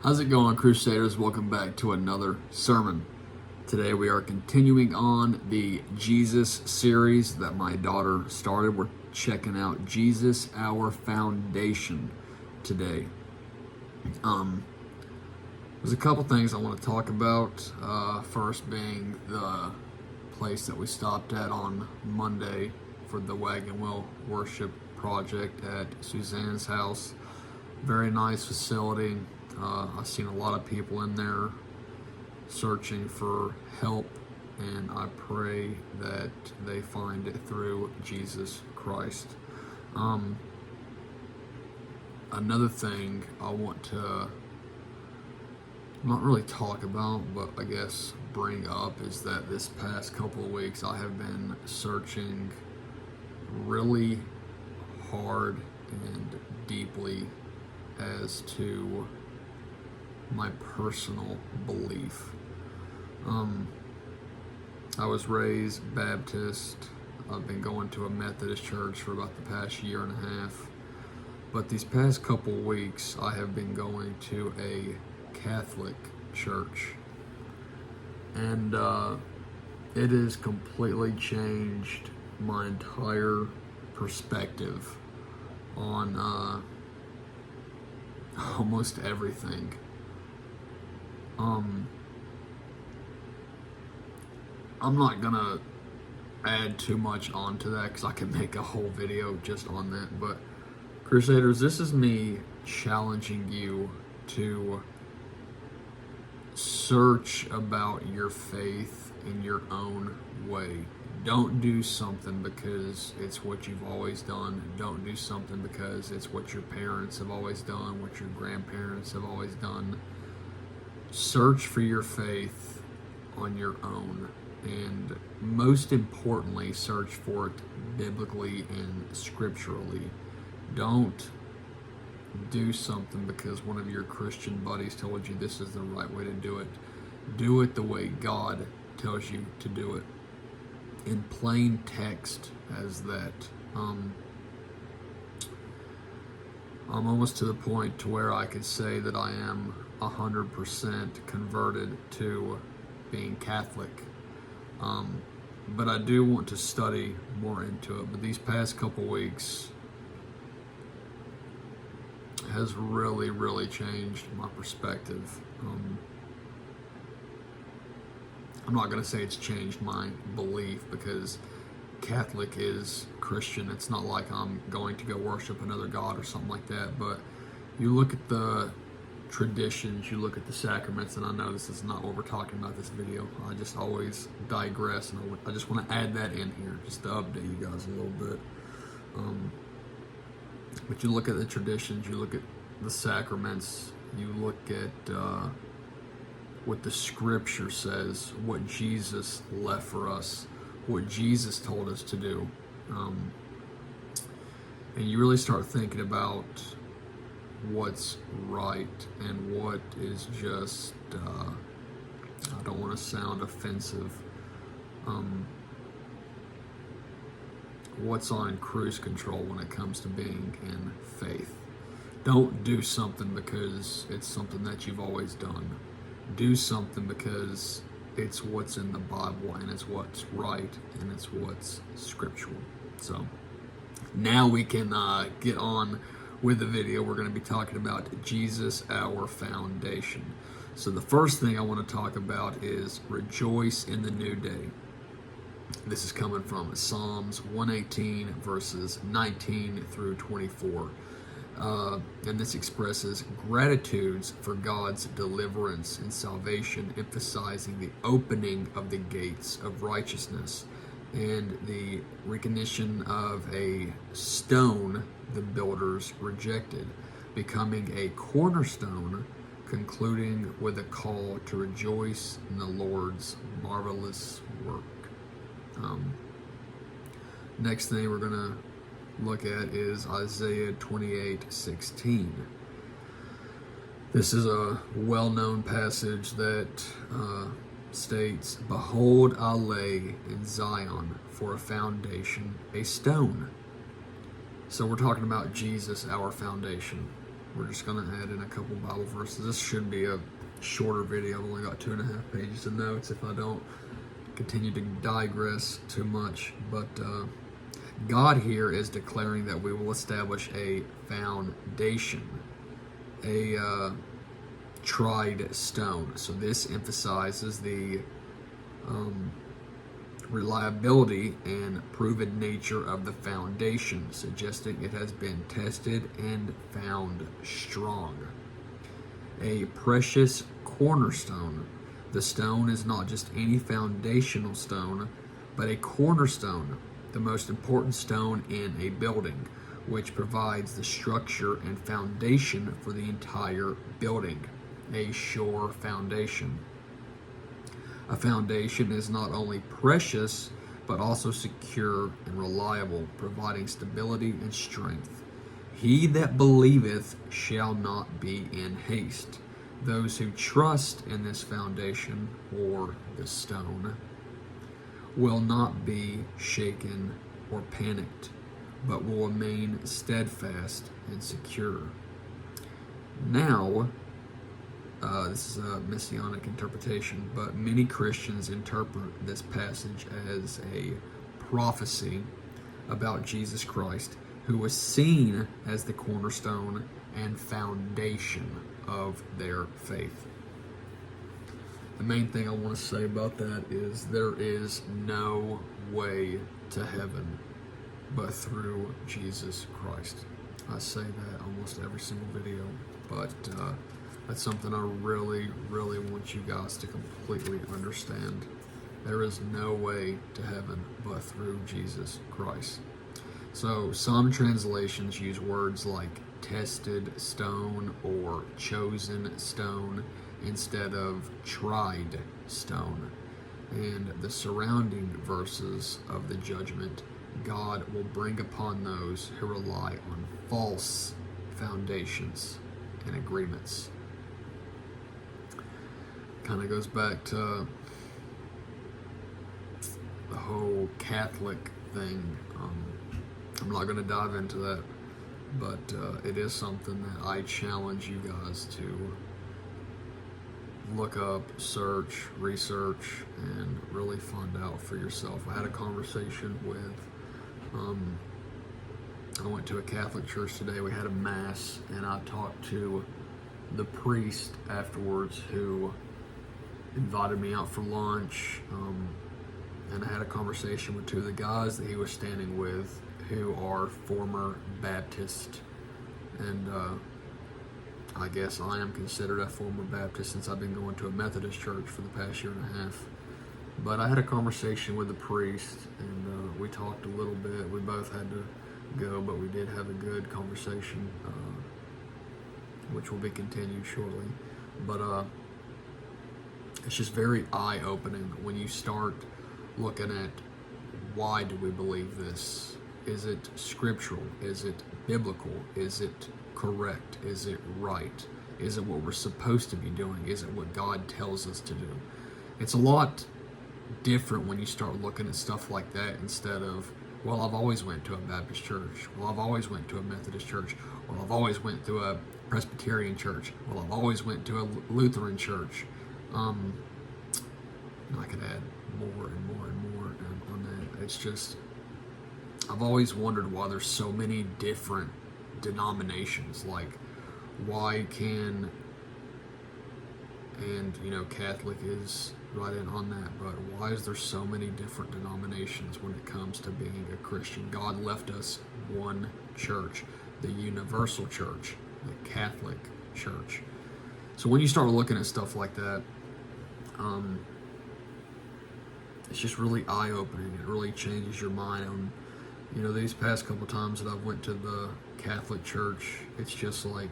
How's it going, Crusaders? Welcome back to another sermon. Today we are continuing on the Jesus series that my daughter started. We're checking out Jesus, Our Foundation today. There's a couple things I want to talk about. First being the place that we stopped at on Monday for the Wagon Wheel Worship Project at Suzanne's house. Very nice facility. I've seen a lot of people in there searching for help, and I pray that they find it through Jesus Christ. Another thing I want to not really talk about, but I guess bring up, is that this past couple of weeks I have been searching really hard and deeply as to my personal belief. I was raised Baptist. I've been going to a Methodist church for about the past year and a half. But these past couple weeks, I have been going to a Catholic church. And it has completely changed my entire perspective on almost everything. I'm not gonna add too much onto that because I can make a whole video just on that. But Crusaders, this is me challenging you to search about your faith in your own way. Don't do something because it's what you've always done. Don't do something because it's what your parents have always done, what your grandparents have always done. Search for your faith on your own, and most importantly, search for it biblically and scripturally. Don't do something because one of your Christian buddies told you this is the right way to do it. Do it the way God tells you to do it. In plain text as that. I'm almost to the point to where I could say that I am 100% converted to being Catholic. But I do want to study more into it. But these past couple weeks has really changed my perspective. I'm not going to say it's changed my belief because Catholic is Christian. It's not like I'm going to go worship another god or something like that. But you look at the traditions, you look at the sacraments, and I know this is not what we're talking about this video. I just always digress, and I just want to add that in here just to update you guys a little bit. But you look at the traditions, you look at the sacraments, you look at what the scripture says, what Jesus left for us, what Jesus told us to do. And you really start thinking about what's right and what is just, I don't want to sound offensive, what's on cruise control when it comes to being in faith. Don't do something because it's something that you've always done. Do something because it's what's in the Bible, and it's what's right, and it's what's scriptural. So now we can get on with the video. We're going to be talking about Jesus, Our Foundation. So the first thing I want to talk about is rejoice in the new day. This is coming from Psalms 118 verses 19 through 24. And this expresses gratitudes for God's deliverance and salvation, emphasizing the opening of the gates of righteousness and the recognition of a stone the builders rejected, becoming a cornerstone, concluding with a call to rejoice in the Lord's marvelous work. Next thing we're going to look at is Isaiah 28:16. This is a well-known passage that states, "Behold, I lay in Zion for a foundation, a stone." So we're talking about Jesus, our foundation. we're just going to add in a couple Bible verses. This should be a shorter video. I've only got 2.5 pages of notes if I don't continue to digress too much. But God here is declaring that we will establish a foundation, a tried stone. So this emphasizes the reliability and proven nature of the foundation, suggesting it has been tested and found strong. A precious cornerstone. The stone is not just any foundational stone, but a cornerstone, the most important stone in a building, which provides the structure and foundation for the entire building. A sure foundation. A foundation is not only precious, but also secure and reliable, providing stability and strength. He that believeth shall not be in haste. Those who trust in this foundation, or the stone, will not be shaken or panicked, but will remain steadfast and secure. Now, this is a messianic interpretation, but many Christians interpret this passage as a prophecy about Jesus Christ, who was seen as the cornerstone and foundation of their faith. The main thing I want to say about that is there is no way to heaven but through Jesus Christ. I say that almost every single video, but that's something I really, really want you guys to completely understand. There is no way to heaven but through Jesus Christ. So some translations use words like tested stone or chosen stone instead of tried stone. And the surrounding verses of the judgment, God will bring upon those who rely on false foundations and agreements. Kind of goes back to the whole Catholic thing. I'm not going to dive into that, but it is something that I challenge you guys to look up, search, research, and really find out for yourself. I had a conversation with, I went to a Catholic church today. We had a mass, and I talked to the priest afterwards who invited me out for lunch, and I had a conversation with two of the guys that he was standing with who are former Baptist, and I guess I am considered a former Baptist since I've been going to a Methodist church for the past year and a half. But I had a conversation with the priest, and we talked a little bit. We both had to go, but we did have a good conversation, which will be continued shortly. But it's just very eye-opening when you start looking at why do we believe this? Is it scriptural? Is it biblical? Is it correct? Is it right? Is it what we're supposed to be doing? Is it what God tells us to do? It's a lot different when you start looking at stuff like that instead of, well, I've always went to a Baptist church. Well, I've always went to a Methodist church. Well, I've always went to a Presbyterian church. Well, I've always went to a Lutheran church. I could add more and more and more on that. It's just, I've always wondered why there's so many different denominations. Like, why can, and Catholic is right in on that, but why is there so many different denominations when it comes to being a Christian? God left us one church, the universal church, the Catholic Church. So when you start looking at stuff like that, it's just really eye-opening. It really changes your mind on, these past couple times that I've went to the Catholic Church, it's just like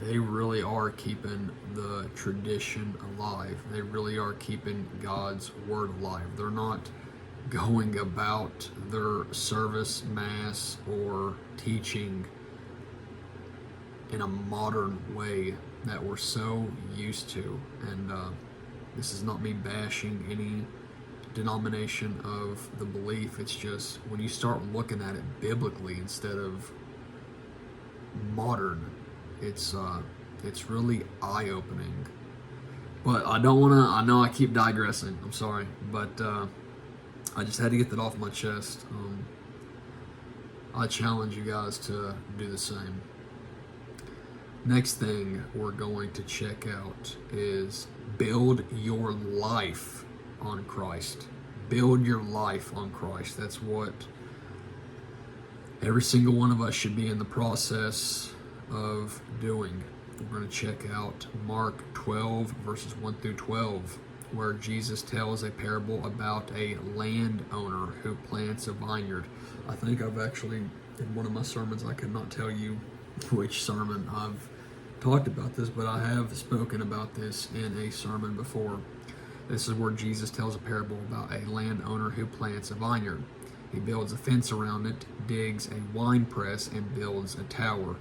they really are keeping the tradition alive. They really are keeping God's word alive. They're not going about their service, mass, or teaching in a modern way that we're so used to. And this is not me bashing any denomination of the belief. It's just when you start looking at it biblically instead of modern. It's really eye-opening. But I don't want to. I know I keep digressing. I'm sorry, but I just had to get that off my chest. I challenge you guys to do the same. Next thing we're going to check out is build your life on Christ. Build your life on Christ. That's what every single one of us should be in the process of doing. We're going to check out Mark 12, verses 1 through 12, where Jesus tells a parable about a landowner who plants a vineyard. I think I've actually, in one of my sermons, I could not tell you which sermon I've talked about this, but I have spoken about this in a sermon before. This is where Jesus tells a parable about a landowner who plants a vineyard. He builds a fence around it, digs a wine press, and builds a tower.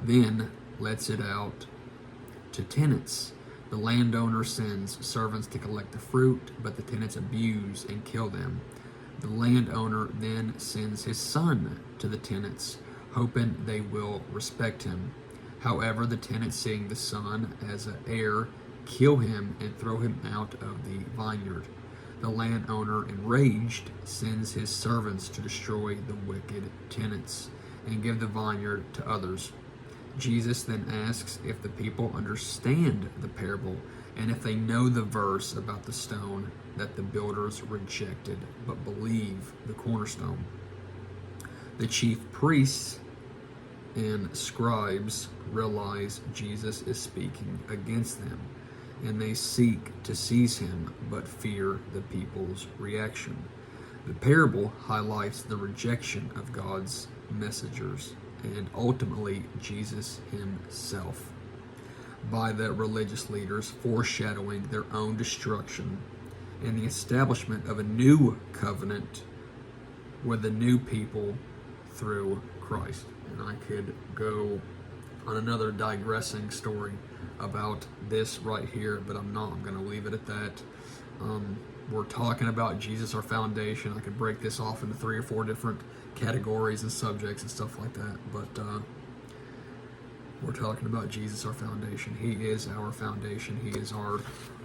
Then lets it out to tenants. The landowner sends servants to collect the fruit, but the tenants abuse and kill them. The landowner then sends his son to the tenants, hoping they will respect him. However, the tenants, seeing the son as an heir, kill him and throw him out of the vineyard. The landowner, enraged, sends his servants to destroy the wicked tenants and give the vineyard to others. Jesus then asks if the people understand the parable and if they know the verse about the stone that the builders rejected but believe the cornerstone. The chief priests and scribes realize Jesus is speaking against them, and they seek to seize him but fear the people's reaction. The parable highlights the rejection of God's messengers and ultimately Jesus himself by the religious leaders, foreshadowing their own destruction and the establishment of a new covenant with the new people through Christ. And I could go on another digressing story about this right here, but I'm not. I'm going to leave it at that. We're talking about Jesus, our foundation. I could break this off into 3 or 4 different categories and subjects and stuff like that, but we're talking about Jesus, our foundation. He is our foundation. He is our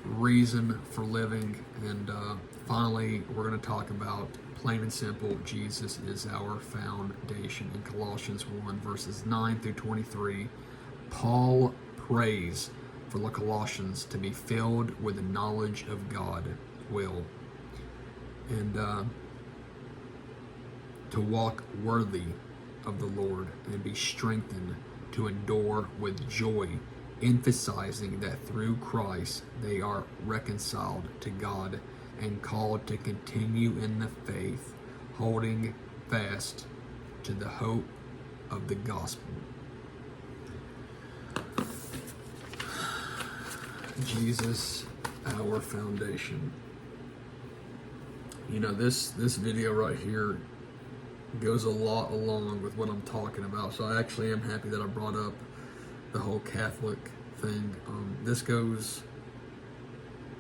reason for living. And finally, we're going to talk about, plain and simple, Jesus is our foundation. In Colossians 1, verses 9 through 23, Paul prays for the Colossians to be filled with the knowledge of God will, and to walk worthy of the Lord and be strengthened to endure with joy, emphasizing that through Christ they are reconciled to God and called to continue in the faith, holding fast to the hope of the gospel. Jesus, our foundation. You know, this video right here goes a lot along with what I'm talking about, so I actually am happy that I brought up the whole Catholic thing. This goes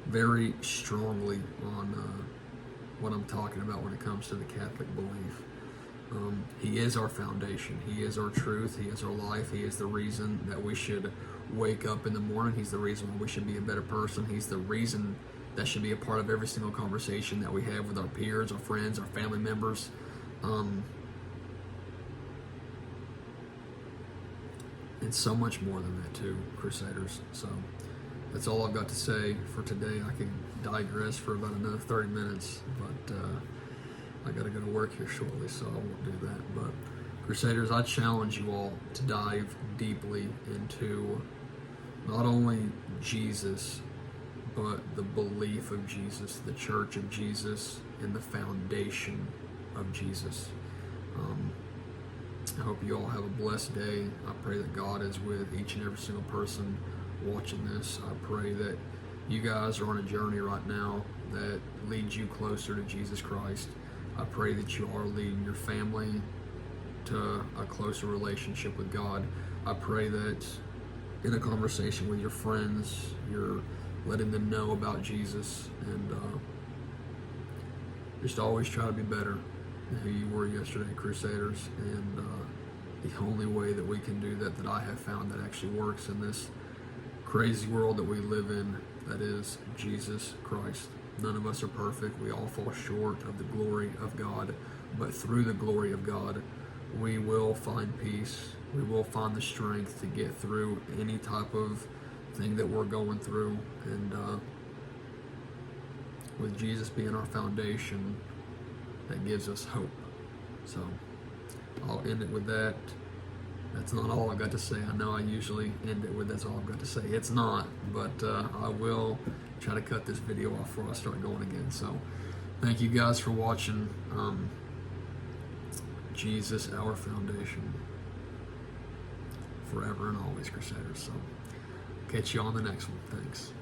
very strongly on what I'm talking about when it comes to the Catholic belief. He is our foundation. He is our truth. He is our life. He is the reason that we should wake up in the morning. He's the reason why we should be a better person. He's the reason that should be a part of every single conversation that we have with our peers, our friends, our family members. And so much more than that too, Crusaders. So that's all I've got to say for today. I can digress for about another 30 minutes, but I got to go to work here shortly, so I won't do that. But Crusaders, I challenge you all to dive deeply into not only Jesus, but the belief of Jesus, the church of Jesus, and the foundation of Jesus. I hope you all have a blessed day. I pray that God is with each and every single person watching this. I pray that you guys are on a journey right now that leads you closer to Jesus Christ. I pray that you are leading your family to a closer relationship with God. I pray that in a conversation with your friends, you're letting them know about Jesus, and just always try to be better than who you were yesterday, Crusaders. And the only way that we can do that I have found that actually works in this crazy world that we live in, that is Jesus Christ. None of us are perfect. We all fall short of the glory of God. But through the glory of God, we will find peace. We will find the strength to get through any type of thing that we're going through. And with Jesus being our foundation, that gives us hope. So I'll end it with that. That's not all I got to say. I know I usually end it with that's all I've got to say. It's not, but I will try to cut this video off before I start going again. So thank you guys for watching Jesus, our foundation, forever and always, Crusaders. So catch you on the next one. Thanks.